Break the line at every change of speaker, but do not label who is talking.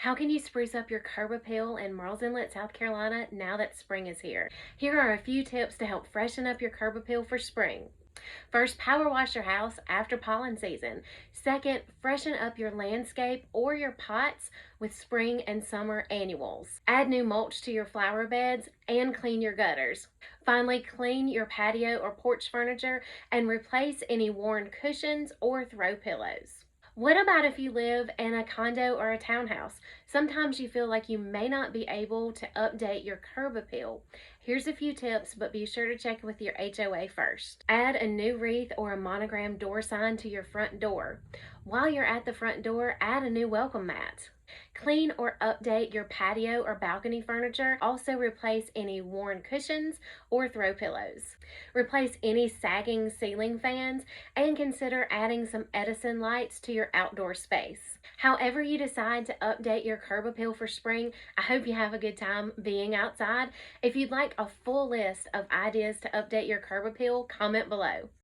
How can you spruce up your curb appeal in Murrells Inlet, South Carolina now that spring is here? Here are a few tips to help freshen up your curb appeal for spring. First, power wash your house after pollen season. Second, freshen up your landscape or your pots with spring and summer annuals. Add new mulch to your flower beds and clean your gutters. Finally, clean your patio or porch furniture and replace any worn cushions or throw pillows. What about if you live in a condo or a townhouse? Sometimes you feel like you may not be able to update your curb appeal. Here's a few tips, but be sure to check with your HOA first. Add a new wreath or a monogram door sign to your front door. While you're at the front door, add a new welcome mat. Clean or update your patio or balcony furniture. Also replace any worn cushions or throw pillows. Replace any sagging ceiling fans and consider adding some Edison lights to your outdoor space. However you decide to update your curb appeal for spring, I hope you have a good time being outside. If you'd like a full list of ideas to update your curb appeal, comment below.